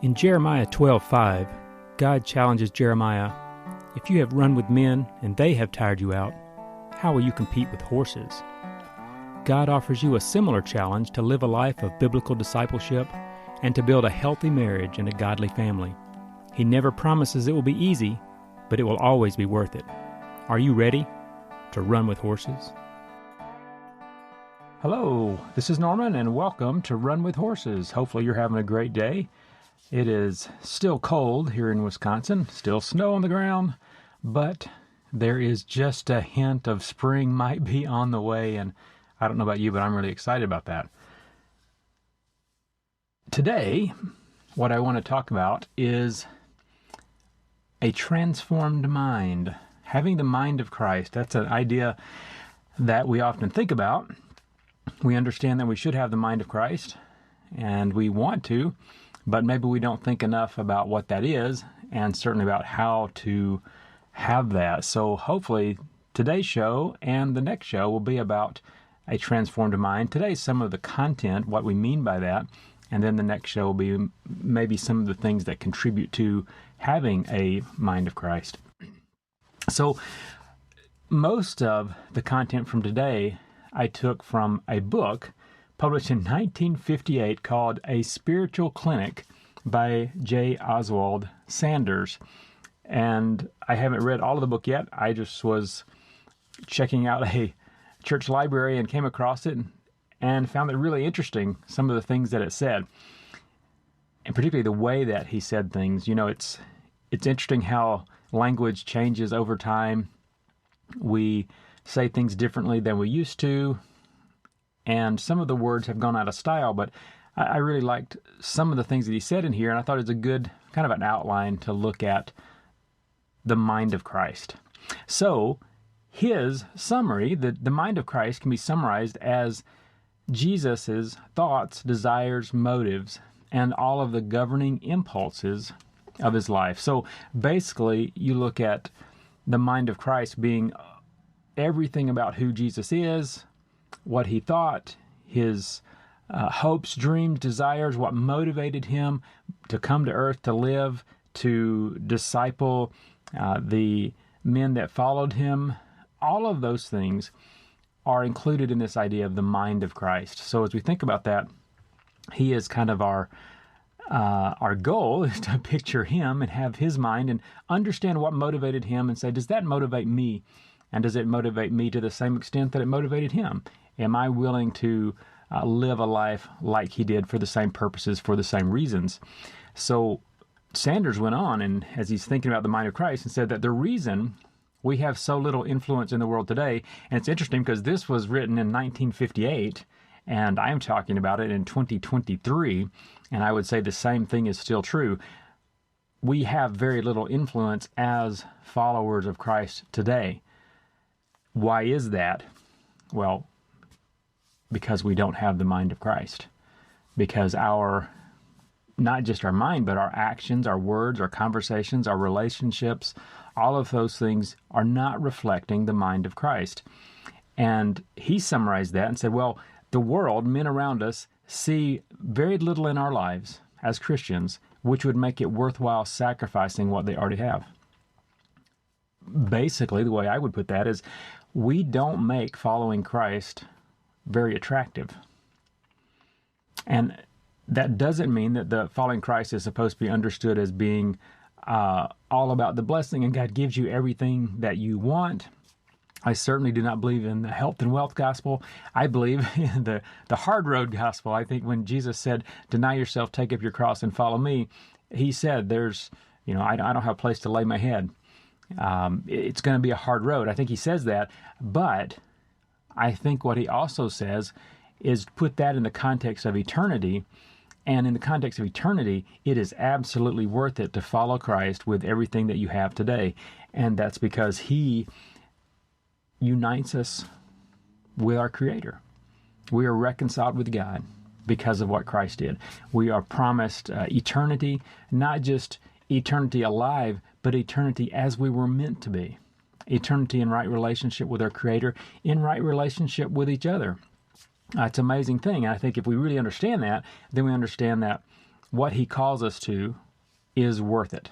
In Jeremiah 12:5, God challenges Jeremiah, "If you have run with men and they have tired you out, how will you compete with horses?" God offers you a similar challenge to live a life of biblical discipleship and to build a healthy marriage and a godly family. He never promises it will be easy, but it will always be worth it. Are you ready to run with horses? Hello, this is Norman, and welcome to Run with Horses. Hopefully you're having a great day. It is still cold here in Wisconsin, still snow on the ground, but there is just a hint of spring might be on the way, and I don't know about you, but I'm really excited about that. Today, what I want to talk about is a transformed mind. Having the mind of Christ. That's an idea that we often think about. We understand that we should have the mind of Christ, and we want to, but maybe we don't think enough about what that is, and certainly about how to have that. So hopefully today's show and the next show will be about a transformed mind. Today's some of the content, what we mean by that, and then the next show will be maybe some of the things that contribute to having a mind of Christ. So most of the content from today I took from a book published in 1958 called A Spiritual Clinic by J. Oswald Sanders. And I haven't read all of the book yet. I just was checking out a church library and came across it and found it really interesting, some of the things that it said. And particularly the way that he said things. You know, it's interesting how language changes over time. We say things differently than we used to, and some of the words have gone out of style, but I really liked some of the things that he said in here, and I thought it was a good kind of an outline to look at the mind of Christ. So his summary, the mind of Christ can be summarized as Jesus's thoughts, desires, motives, and all of the governing impulses of his life. So basically, you look at the mind of Christ being everything about who Jesus is, what he thought, his hopes, dreams, desires, what motivated him to come to earth to live, to disciple the men that followed him. All of those things are included in this idea of the mind of Christ. So as we think about that, he is kind of our goal is to picture him and have his mind and understand what motivated him and say, does that motivate me? And does it motivate me to the same extent that it motivated him? Am I willing to live a life like he did for the same purposes, for the same reasons? So Sanders went on, and as he's thinking about the mind of Christ, and said that the reason we have so little influence in the world today, and it's interesting because this was written in 1958, and I'm talking about it in 2023, and I would say the same thing is still true. We have very little influence as followers of Christ today. Why is that? Well, because we don't have the mind of Christ. Because not just our mind, but our actions, our words, our conversations, our relationships, all of those things are not reflecting the mind of Christ. And he summarized that and said, well, the world, men around us, see very little in our lives as Christians, which would make it worthwhile sacrificing what they already have. Basically, the way I would put that is, we don't make following Christ very attractive. And that doesn't mean that the following Christ is supposed to be understood as being all about the blessing and God gives you everything that you want. I certainly do not believe in the health and wealth gospel. I believe in the hard road gospel. I think when Jesus said, deny yourself, take up your cross and follow me, he said I don't have a place to lay my head. It's going to be a hard road. I think he says that, but I think what he also says is put that in the context of eternity, and in the context of eternity, it is absolutely worth it to follow Christ with everything that you have today, and that's because he unites us with our Creator. We are reconciled with God because of what Christ did. We are promised eternity, not just eternity alive, but eternity as we were meant to be. Eternity in right relationship with our Creator, in right relationship with each other. It's an amazing thing. And I think if we really understand that, then we understand that what he calls us to is worth it.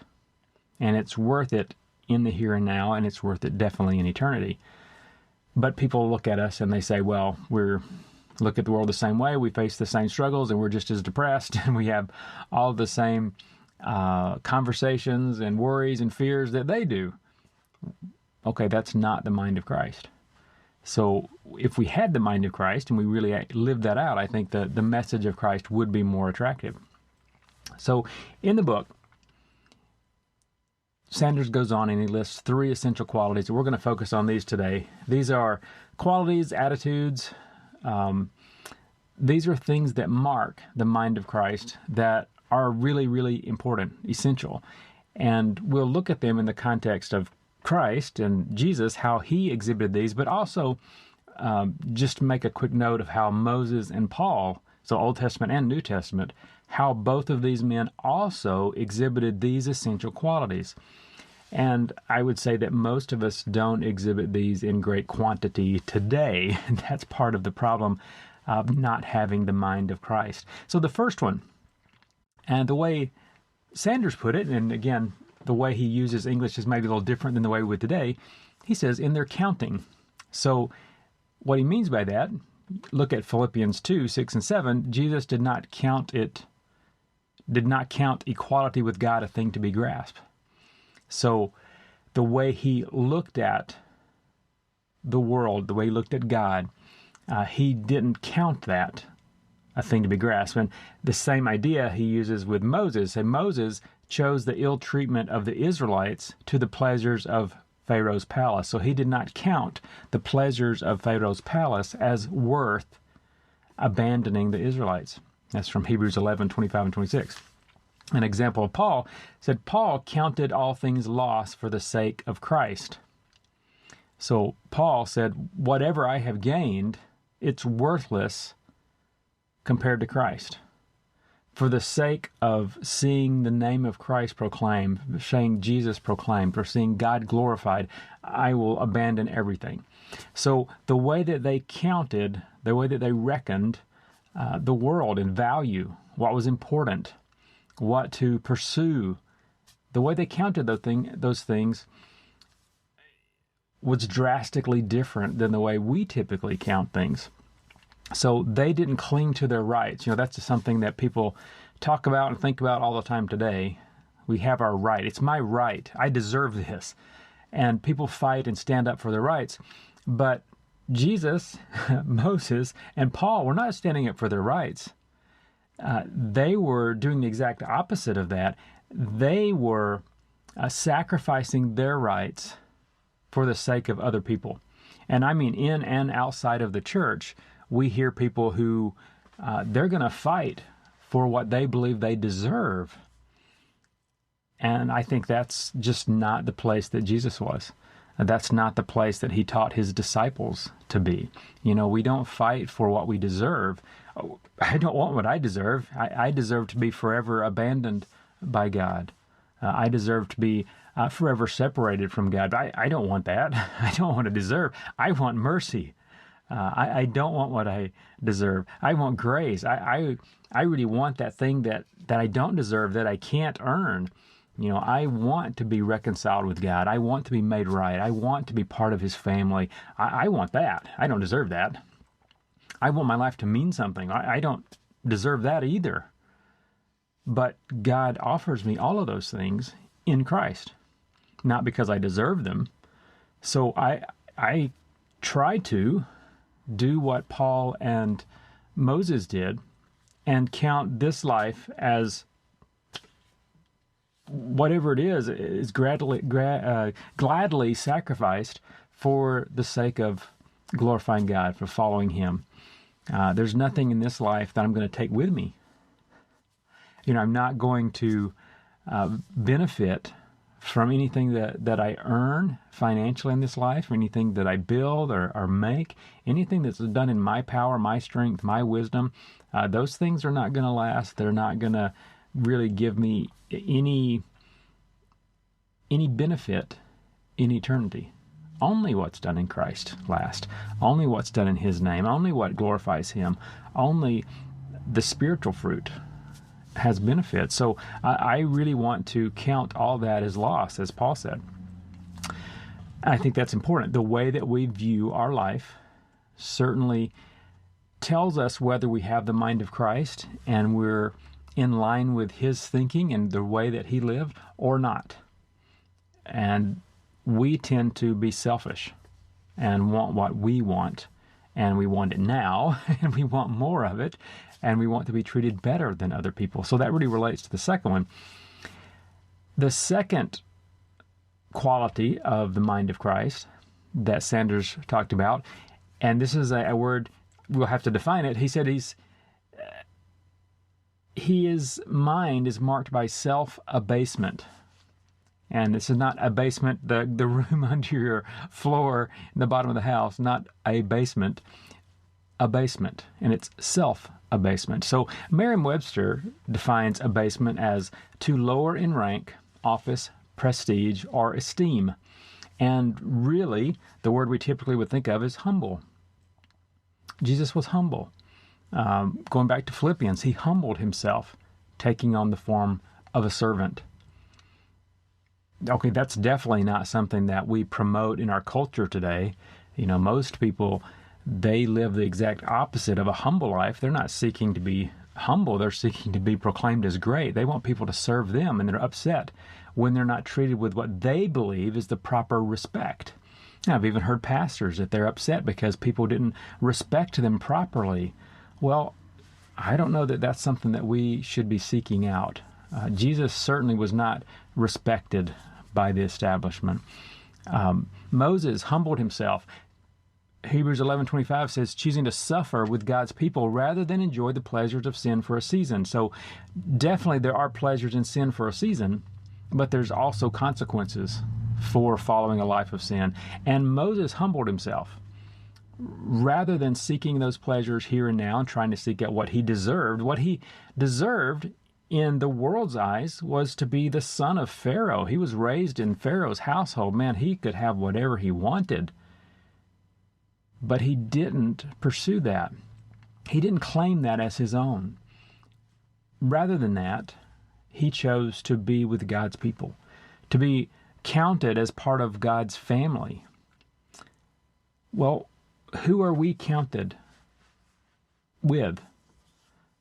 And it's worth it in the here and now, and it's worth it definitely in eternity. But people look at us and they say, well, look at the world the same way, we face the same struggles, and we're just as depressed, and we have all the same conversations and worries and fears that they do. Okay, that's not the mind of Christ. So if we had the mind of Christ and we really lived that out, I think the message of Christ would be more attractive. So in the book, Sanders goes on and he lists 3 essential qualities. We're going to focus on these today. These are qualities, attitudes. These are things that mark the mind of Christ that are really, really important, essential. And we'll look at them in the context of Christ and Jesus, how he exhibited these, but also just make a quick note of how Moses and Paul, so Old Testament and New Testament, how both of these men also exhibited these essential qualities. And I would say that most of us don't exhibit these in great quantity today. That's part of the problem of not having the mind of Christ. So the first one, and the way Sanders put it, and again, the way he uses English is maybe a little different than the way we would today. He says, in their counting. So what he means by that, look at Philippians 2, 6 and 7. Jesus did not count equality with God a thing to be grasped. So the way he looked at the world, the way he looked at God, he didn't count that a thing to be grasped. And the same idea he uses with Moses. And Moses chose the ill treatment of the Israelites to the pleasures of Pharaoh's palace. So he did not count the pleasures of Pharaoh's palace as worth abandoning the Israelites. That's from Hebrews 11, 25 and 26. An example of Paul said, Paul counted all things lost for the sake of Christ. So Paul said, whatever I have gained, it's worthless compared to Christ. For the sake of seeing the name of Christ proclaimed, seeing Jesus proclaimed, or seeing God glorified, I will abandon everything. So the way that they counted, the way that they reckoned the world in value, what was important, what to pursue, the way they counted those things was drastically different than the way we typically count things. So they didn't cling to their rights. That's something that people talk about and think about all the time today. We have our right. It's my right. I deserve this. And people fight and stand up for their rights. But Jesus, Moses, and Paul were not standing up for their rights. They were doing the exact opposite of that. They were sacrificing their rights for the sake of other people. And I mean in and outside of the church, we hear people who they're going to fight for what they believe they deserve. And I think that's just not the place that Jesus was. That's not the place that he taught his disciples to be. We don't fight for what we deserve. I don't want what I deserve. I deserve to be forever abandoned by God. I deserve to be forever separated from God. I don't want that. I don't want to deserve. I want mercy. I don't want what I deserve. I want grace. I really want that thing that I don't deserve, that I can't earn. I want to be reconciled with God. I want to be made right. I want to be part of his family. I want that. I don't deserve that. I want my life to mean something. I don't deserve that either. But God offers me all of those things in Christ, not because I deserve them. So I try to do what Paul and Moses did and count this life as whatever it is gladly sacrificed for the sake of glorifying God, for following him. There's nothing in this life that I'm going to take with me. I'm not going to benefit from anything that I earn financially in this life, or anything that I build or make, anything that's done in my power, my strength, my wisdom. Those things are not going to last. They're not going to really give me any benefit in eternity. Only what's done in Christ lasts. Only what's done in his name. Only what glorifies him. Only the spiritual fruit has benefits. So I really want to count all that as loss, as Paul said. I think that's important. The way that we view our life certainly tells us whether we have the mind of Christ and we're in line with his thinking and the way that he lived or not. And we tend to be selfish and want what we want, and we want it now, and we want more of it, and we want to be treated better than other people. So that really relates to the second one. The second quality of the mind of Christ that Sanders talked about, and this is a word, we'll have to define it. He said his mind is marked by self-abasement. And this is not abasement, the room under your floor in the bottom of the house, not a basement, abasement. And it's self-abasement. So Merriam-Webster defines abasement as to lower in rank, office, prestige, or esteem. And really, the word we typically would think of is humble. Jesus was humble. Going back to Philippians, he humbled himself, taking on the form of a servant. Okay, that's definitely not something that we promote in our culture today. You know, most people, they live the exact opposite of a humble life. They're not seeking to be humble. They're seeking to be proclaimed as great. They want people to serve them, and they're upset when they're not treated with what they believe is the proper respect. I've even heard pastors that they're upset because people didn't respect them properly. Well, I don't know that that's something that we should be seeking out. Jesus certainly was not respected by the establishment. Moses humbled himself. Hebrews 11:25 says, choosing to suffer with God's people rather than enjoy the pleasures of sin for a season. So definitely there are pleasures in sin for a season, but there's also consequences for following a life of sin. And Moses humbled himself. Rather than seeking those pleasures here and now and trying to seek out what he deserved in the world's eyes was to be the son of Pharaoh. He was raised in Pharaoh's household. Man, he could have whatever he wanted. But he didn't pursue that. He didn't claim that as his own. Rather than that, he chose to be with God's people, to be counted as part of God's family. Well, who are we counted with?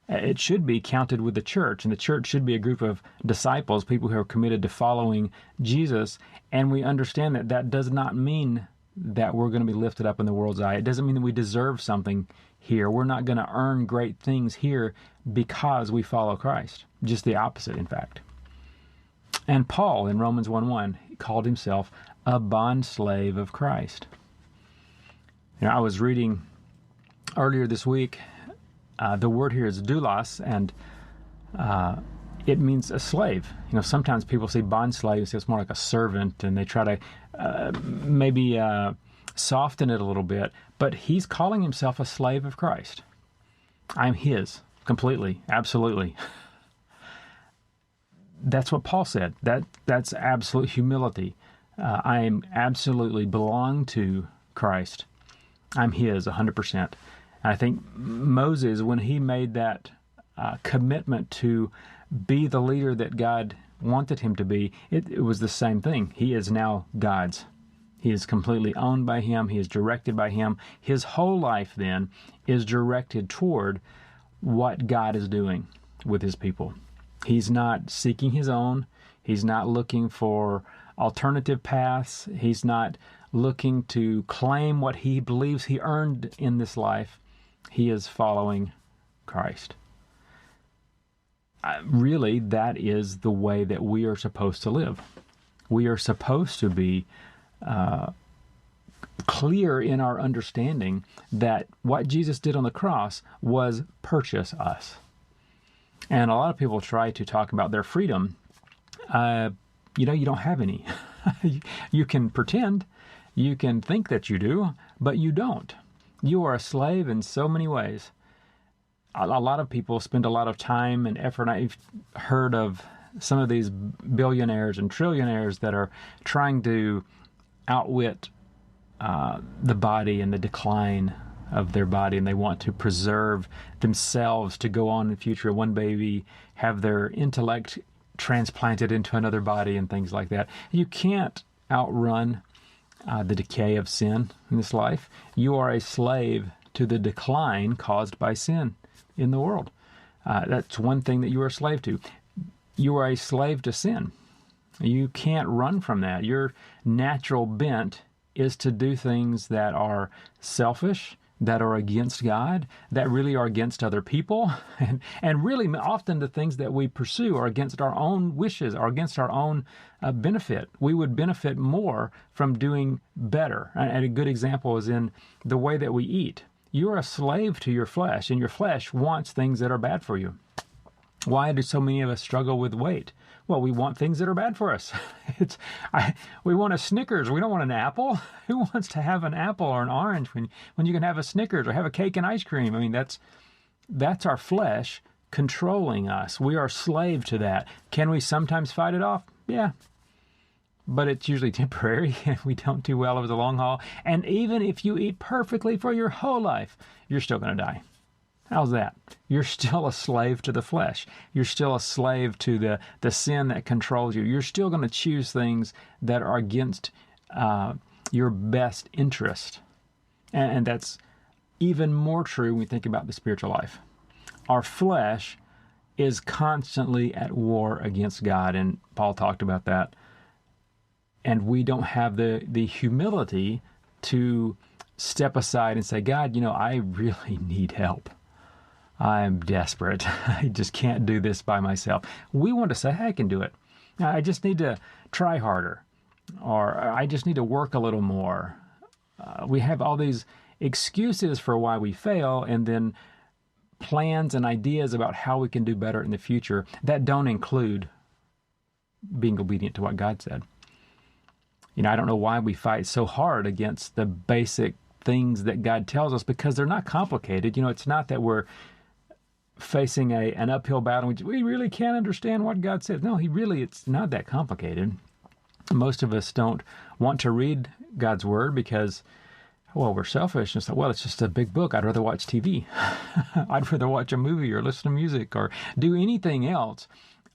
It should be counted with the church, and the church should be a group of disciples, people who are committed to following Jesus, and we understand that that does not mean that we're going to be lifted up in the world's eye. It doesn't mean that we deserve something here. We're not going to earn great things here because we follow Christ. Just the opposite, in fact. And Paul, in Romans 1:1, called himself a bondslave of Christ. You know, I was reading earlier this week, the word here is doulos, and it means a slave. You know, sometimes people say bondslave, so it's more like a servant, and they try to maybe soften it a little bit. But he's calling himself a slave of Christ. I'm his, completely, absolutely. That's what Paul said. That's absolute humility. I absolutely belong to Christ. I'm his 100%. I think Moses, when he made that commitment to be the leader that God wanted him to be, it was the same thing. He is now God's. He is completely owned by him. He is directed by him. His whole life then is directed toward what God is doing with his people. He's not seeking his own. He's not looking for alternative paths. He's not looking to claim what he believes he earned in this life. He is following Christ. Really, that is the way that we are supposed to live. We are supposed to be clear in our understanding that what Jesus did on the cross was purchase us. And a lot of people try to talk about their freedom. You don't have any. You can pretend, you can think that you do, but you don't. You are a slave in so many ways. A lot of people spend a lot of time and effort. I've heard of some of these billionaires and trillionaires that are trying to outwit the body and the decline of their body, and they want to preserve themselves to go on in the future. One baby have their intellect transplanted into another body and things like that. You can't outrun the decay of sin in this life. You are a slave to the decline caused by sin in the world. That's one thing that you are a slave to. You are a slave to sin. You can't run from that. Your natural bent is to do things that are selfish, that are against God, that really are against other people. And really often the things that we pursue are against our own wishes, are against our own benefit. We would benefit more from doing better. And a good example is in the way that we eat. You're a slave to your flesh, and your flesh wants things that are bad for you. Why do so many of us struggle with weight? Well, we want things that are bad for us. We want a Snickers. We don't want an apple. Who wants to have an apple or an orange when you can have a Snickers or have a cake and ice cream? I mean, that's our flesh controlling us. We are slave to that. Can we sometimes fight it off? Yeah. But it's usually temporary, and we don't do well over the long haul. And even if you eat perfectly for your whole life, you're still going to die. How's that? You're still a slave to the flesh. You're still a slave to the sin that controls you. You're still going to choose things that are against your best interest. And that's even more true when we think about the spiritual life. Our flesh is constantly at war against God, and Paul talked about that. And we don't have the humility to step aside and say, God, I really need help. I'm desperate. I just can't do this by myself. We want to say, hey, I can do it. I just need to try harder, or I just need to work a little more. We have all these excuses for why we fail, and then plans and ideas about how we can do better in the future that don't include being obedient to what God said. I don't know why we fight so hard against the basic things that God tells us, because they're not complicated. It's not that we're facing an uphill battle. We really can't understand what God says. No, it's not that complicated. Most of us don't want to read God's Word because, we're selfish. And so, it's just a big book. I'd rather watch TV. I'd rather watch a movie or listen to music or do anything else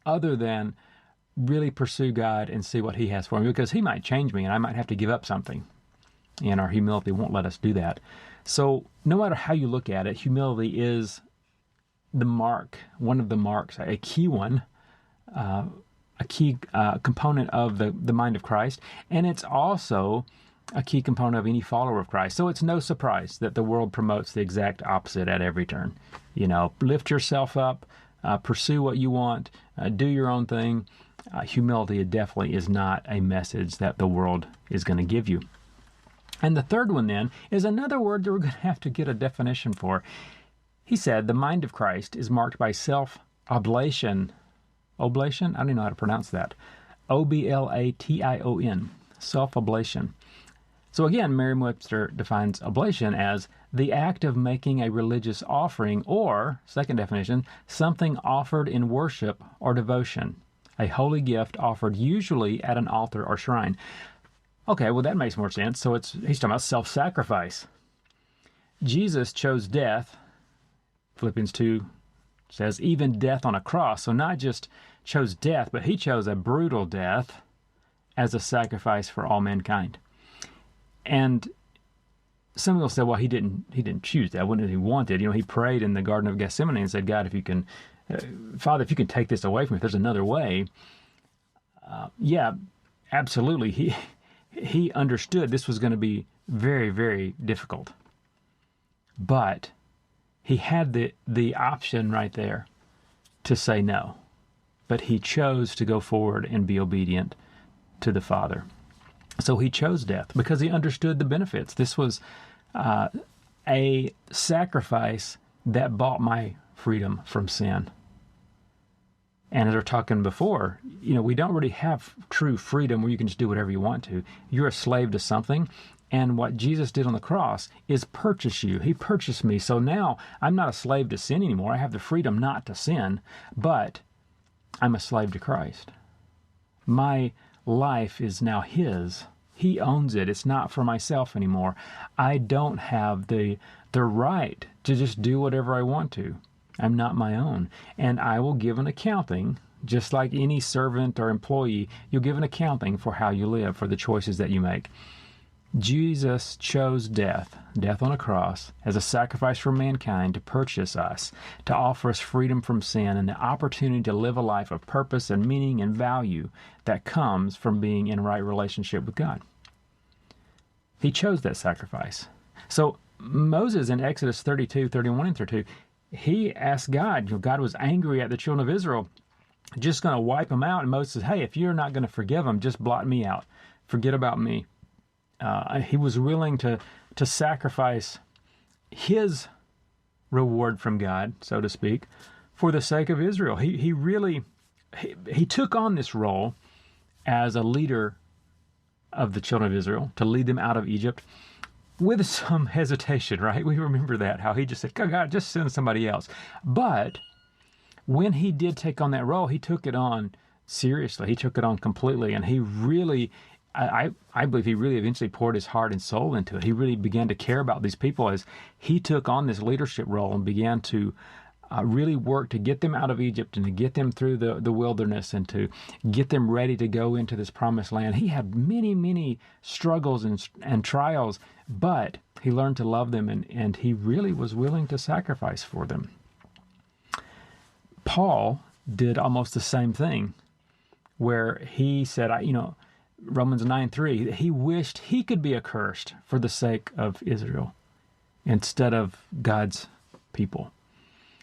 other than really pursue God and see what He has for me, because He might change me and I might have to give up something. And our humility won't let us do that. So no matter how you look at it, humility is the mark, one of the marks, a key one, a key component of the mind of Christ. And it's also a key component of any follower of Christ. So it's no surprise that the world promotes the exact opposite at every turn. Lift yourself up, pursue what you want, do your own thing. Humility definitely is not a message that the world is going to give you. And the third one then is another word that we're going to have to get a definition for. He said the mind of Christ is marked by self-oblation. Oblation? I don't even know how to pronounce that. O-B-L-A-T-I-O-N. Self-oblation. So again, Merriam-Webster defines oblation as the act of making a religious offering, or, second definition, something offered in worship or devotion. A holy gift offered usually at an altar or shrine. Okay, well that makes more sense. So he's talking about self-sacrifice. Jesus chose death. Philippians 2 says even death on a cross. So not just chose death, but he chose a brutal death as a sacrifice for all mankind. And some people say, well, he didn't choose that. What did he wanted? He prayed in the Garden of Gethsemane and said, God, if you can, Father, if you can take this away from me, if there's another way. Yeah, absolutely. He understood this was going to be very, very difficult. But he had the option right there to say no. But he chose to go forward and be obedient to the Father. So he chose death because he understood the benefits. This was a sacrifice that bought my freedom from sin. And as we were talking before, we don't really have true freedom where you can just do whatever you want to. You're a slave to something. And what Jesus did on the cross is purchase you. He purchased me. So now I'm not a slave to sin anymore. I have the freedom not to sin, but I'm a slave to Christ. My life is now His. He owns it. It's not for myself anymore. I don't have the the right to just do whatever I want to. I'm not my own. And I will give an accounting, just like any servant or employee, you'll give an accounting for how you live, for the choices that you make. Jesus chose death on a cross, as a sacrifice for mankind to purchase us, to offer us freedom from sin and the opportunity to live a life of purpose and meaning and value that comes from being in right relationship with God. He chose that sacrifice. So Moses in Exodus 32, 31 and 32, he asked God, God was angry at the children of Israel, just going to wipe them out. And Moses says, hey, if you're not going to forgive them, just blot me out. Forget about me. He was willing to sacrifice his reward from God, so to speak, for the sake of Israel. He really took on this role as a leader of the children of Israel, to lead them out of Egypt, with some hesitation, right? We remember that, how he just said, God, just send somebody else. But when he did take on that role, he took it on seriously. He took it on completely, and he really, I believe he really eventually poured his heart and soul into it. He really began to care about these people as he took on this leadership role and began to really work to get them out of Egypt and to get them through the wilderness and to get them ready to go into this promised land. He had many, many struggles and trials, but he learned to love them, and he really was willing to sacrifice for them. Paul did almost the same thing, where he said, Romans 9:3, he wished he could be accursed for the sake of Israel instead of God's people.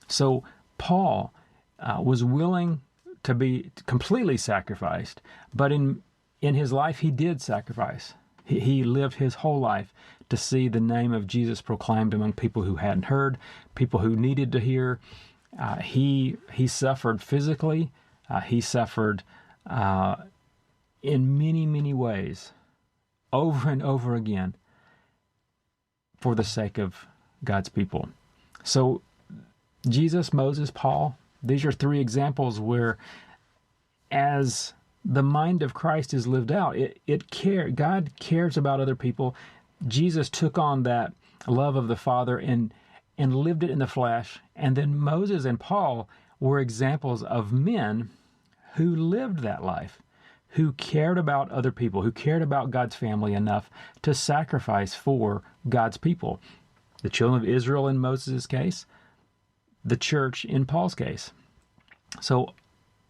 So Paul was willing to be completely sacrificed, but in his life he did sacrifice. He lived his whole life to see the name of Jesus proclaimed among people who hadn't heard, people who needed to hear. He suffered physically. He suffered in many, many ways, over and over again, for the sake of God's people. So Jesus, Moses, Paul, these are three examples where, as the mind of Christ is lived out, God cares about other people. Jesus took on that love of the Father and lived it in the flesh. And then Moses and Paul were examples of men who lived that life, who cared about other people, who cared about God's family enough to sacrifice for God's people. The children of Israel in Moses' case, the church in Paul's case. So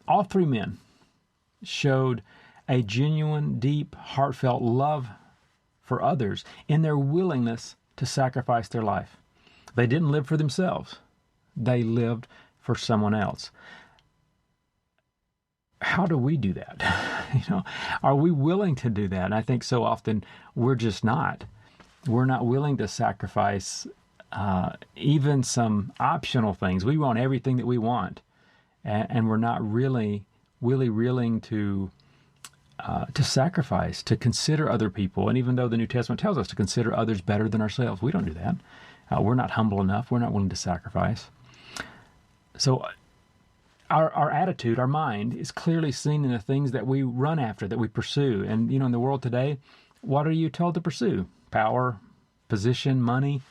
all three men showed a genuine, deep, heartfelt love for others in their willingness to sacrifice their life. They didn't live for themselves. They lived for someone else. How do we do that? Are we willing to do that? And I think so often we're just not. We're not willing to sacrifice even some optional things. We want everything that we want, and we're not really willing to sacrifice, to consider other people. And even though the New Testament tells us to consider others better than ourselves, we don't do that. We're not humble enough. We're not willing to sacrifice. So our attitude, our mind, is clearly seen in the things that we run after, that we pursue. And, in the world today, what are you told to pursue? Power, position, money.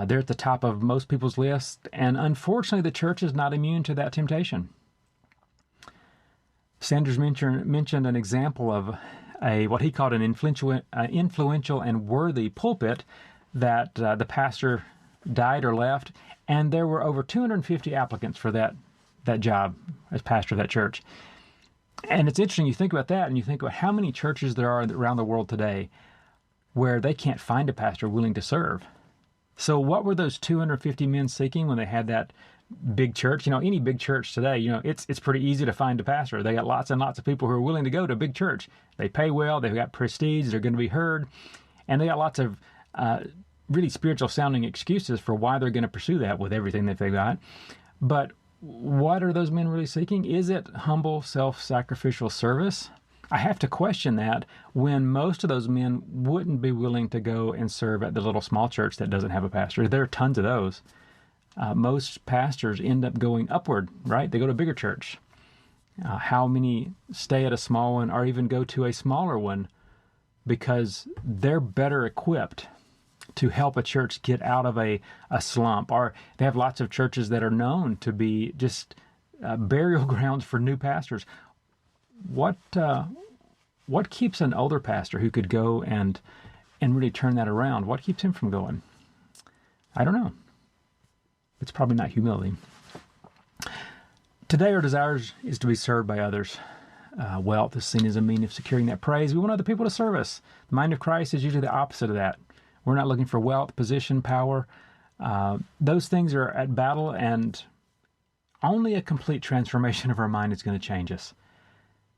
They're at the top of most people's lists. And unfortunately, the church is not immune to that temptation. Sanders mentioned an example of what he called an influential and worthy pulpit that the pastor died or left, and there were over 250 applicants for that job as pastor of that church. And it's interesting, you think about that, and you think about how many churches there are around the world today where they can't find a pastor willing to serve. So what were those 250 men seeking when they had that big church? Any big church today, it's pretty easy to find a pastor. They got lots and lots of people who are willing to go to a big church. They pay well, they've got prestige, they're going to be heard, and they got lots of really spiritual sounding excuses for why they're going to pursue that with everything that they've got. But what are those men really seeking? Is it humble, self-sacrificial service? I have to question that when most of those men wouldn't be willing to go and serve at the little small church that doesn't have a pastor. There are tons of those. Most pastors end up going upward, right? They go to a bigger church. How many stay at a small one or even go to a smaller one because they're better equipped to help a church get out of a slump. Or they have lots of churches that are known to be just burial grounds for new pastors. What keeps an older pastor who could go and really turn that around? What keeps him from going? I don't know. It's probably not humility. Today our desire is to be served by others. Wealth is seen as a means of securing that praise. We want other people to serve us. The mind of Christ is usually the opposite of that. We're not looking for wealth, position, power. Those things are at battle, and only a complete transformation of our mind is going to change us.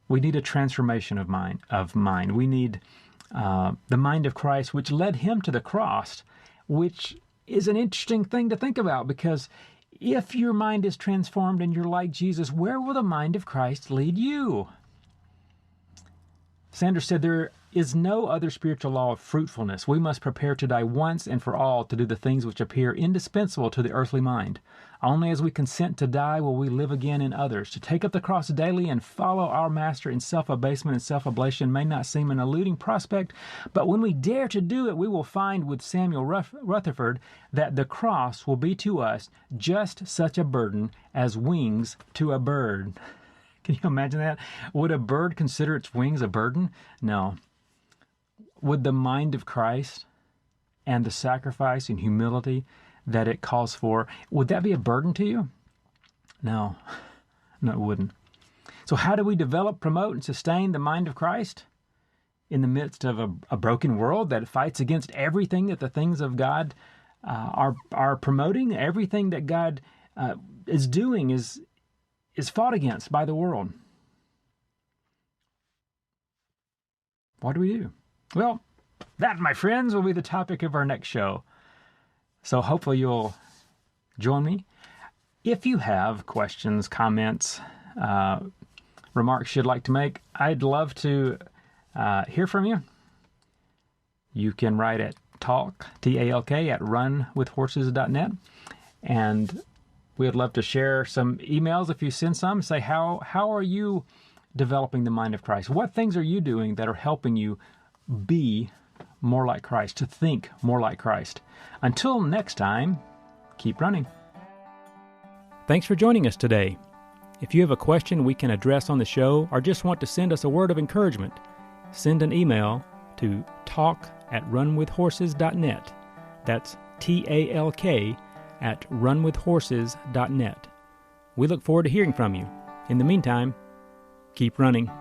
We need a transformation of mind. We need the mind of Christ, which led him to the cross, which is an interesting thing to think about, because if your mind is transformed and you're like Jesus, where will the mind of Christ lead you? Sanders said, there is no other spiritual law of fruitfulness. We must prepare to die once and for all to do the things which appear indispensable to the earthly mind. Only as we consent to die will we live again in others. To take up the cross daily and follow our Master in self-abasement and self-ablation may not seem an eluding prospect, but when we dare to do it, we will find with Samuel Rutherford that the cross will be to us just such a burden as wings to a bird. Can you imagine that? Would a bird consider its wings a burden? No. Would the mind of Christ and the sacrifice and humility that it calls for, would that be a burden to you? No. No, it wouldn't. So how do we develop, promote, and sustain the mind of Christ in the midst of a broken world that fights against everything that the things of God are promoting? Everything that God is doing is fought against by the world. What do we do? Well, that, my friends, will be the topic of our next show. So hopefully you'll join me. If you have questions, comments, remarks you'd like to make, I'd love to hear from you. You can write at talk, T-A-L-K, at runwithhorses.net. And we'd love to share some emails if you send some. Say, how are you developing the mind of Christ? What things are you doing that are helping you be more like Christ, to think more like Christ? Until next time, keep running. Thanks for joining us today. If you have a question we can address on the show or just want to send us a word of encouragement, send an email to talk@runwithhorses.net. That's TALK @runwithhorses.net. We look forward to hearing from you. In the meantime, keep running.